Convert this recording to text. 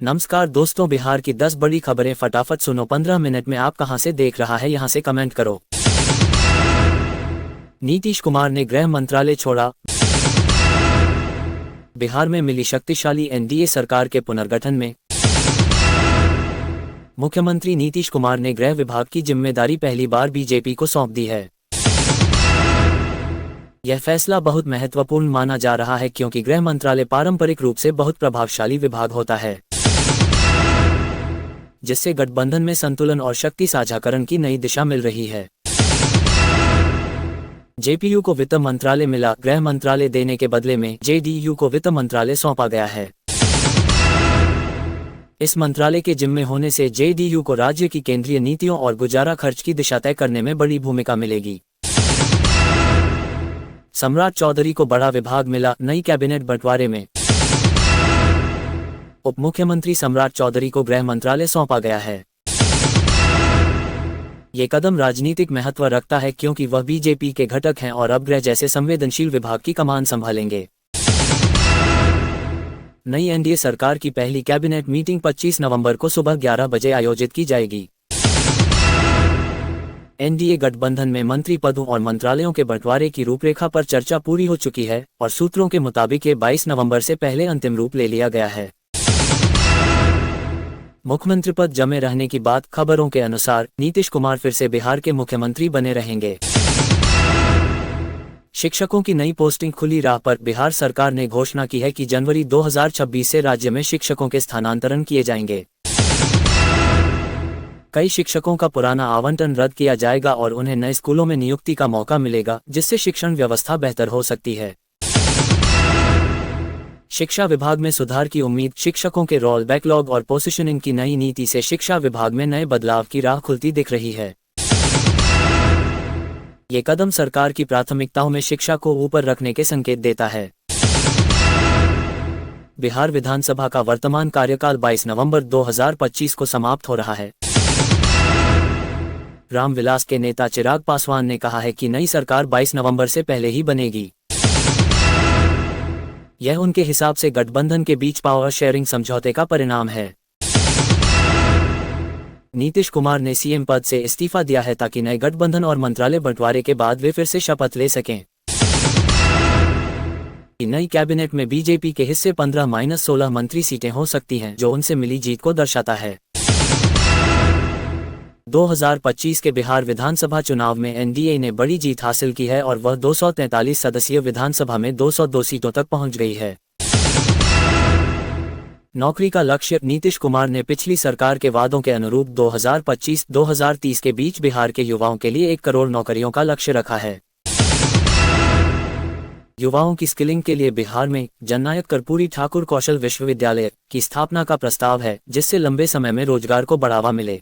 नमस्कार दोस्तों, बिहार की 10 बड़ी खबरें फटाफट सुनो। 15 मिनट में आप कहां से देख रहा है यहां से कमेंट करो। नीतीश कुमार ने गृह मंत्रालय छोड़ा। बिहार में मिली शक्तिशाली एनडीए सरकार के पुनर्गठन में। मुख्यमंत्री नीतीश कुमार ने गृह विभाग की जिम्मेदारी पहली बार बीजेपी को सौंप दी है। यह फैसला बहुत महत्वपूर्ण माना जा रहा है क्योंकि गृह मंत्रालय पारंपरिक रूप से बहुत प्रभावशाली विभाग होता है, जिससे गठबंधन में संतुलन और शक्ति साझाकरण की नई दिशा मिल रही है। जेपीयू को वित्त मंत्रालय मिला। गृह मंत्रालय देने के बदले में जेडीयू को वित्त मंत्रालय सौंपा गया है। इस मंत्रालय के जिम्मे होने से जेडीयू को राज्य की केंद्रीय नीतियों और गुजारा खर्च की दिशा तय करने में बड़ी भूमिका मिलेगी। सम्राट चौधरी को बड़ा विभाग मिला। नई कैबिनेट बंटवारे में उप मुख्यमंत्री सम्राट चौधरी को गृह मंत्रालय सौंपा गया है। ये कदम राजनीतिक महत्व रखता है क्योंकि वह बीजेपी के घटक हैं और अब गृह जैसे संवेदनशील विभाग की कमान संभालेंगे। नई एनडीए सरकार की पहली कैबिनेट मीटिंग 25 नवंबर को सुबह 11 बजे आयोजित की जाएगी। एनडीए गठबंधन में मंत्री पदों और मंत्रालयों के बंटवारे की रूपरेखा पर चर्चा पूरी हो चुकी है और सूत्रों के मुताबिक 22 नवंबर से पहले अंतिम रूप ले लिया गया है। मुख्यमंत्री पद जमे रहने की बात। खबरों के अनुसार नीतीश कुमार फिर से बिहार के मुख्यमंत्री बने रहेंगे। शिक्षकों की नई पोस्टिंग खुली राह पर। बिहार सरकार ने घोषणा की है कि जनवरी 2026 से राज्य में शिक्षकों के स्थानांतरण किए जाएंगे। कई शिक्षकों का पुराना आवंटन रद्द किया जाएगा और उन्हें नए स्कूलों में नियुक्ति का मौका मिलेगा, जिससे शिक्षण व्यवस्था बेहतर हो सकती है। शिक्षा विभाग में सुधार की उम्मीद। शिक्षकों के रोल बैकलॉग और पोजीशनिंग की नई नीति से शिक्षा विभाग में नए बदलाव की राह खुलती दिख रही है। ये कदम सरकार की प्राथमिकताओं में शिक्षा को ऊपर रखने के संकेत देता है। बिहार विधानसभा का वर्तमान कार्यकाल 22 नवंबर 2025 को समाप्त हो रहा है। रामविलास के नेता चिराग पासवान ने कहा है कि नई सरकार 22 नवंबर से पहले ही बनेगी। यह उनके हिसाब से गठबंधन के बीच पावर शेयरिंग समझौते का परिणाम है। नीतीश कुमार ने सीएम पद से इस्तीफा दिया है ताकि नए गठबंधन और मंत्रालय बंटवारे के बाद वे फिर से शपथ ले सकें। नई कैबिनेट में बीजेपी के हिस्से 15-16 मंत्री सीटें हो सकती हैं, जो उनसे मिली जीत को दर्शाता है। 2025 के बिहार विधानसभा चुनाव में एनडीए ने बड़ी जीत हासिल की है और वह 243 सदस्यीय विधानसभा में 202 सीटों तक पहुंच गई है। नौकरी का लक्ष्य। नीतीश कुमार ने पिछली सरकार के वादों के अनुरूप 2025-2030 के बीच बिहार के युवाओं के लिए 1 करोड़ नौकरियों का लक्ष्य रखा है। युवाओं की स्किलिंग के लिए बिहार में जननायक कर्पूरी ठाकुर कौशल विश्वविद्यालय की स्थापना का प्रस्ताव है, जिससे लंबे समय में रोजगार को बढ़ावा मिले।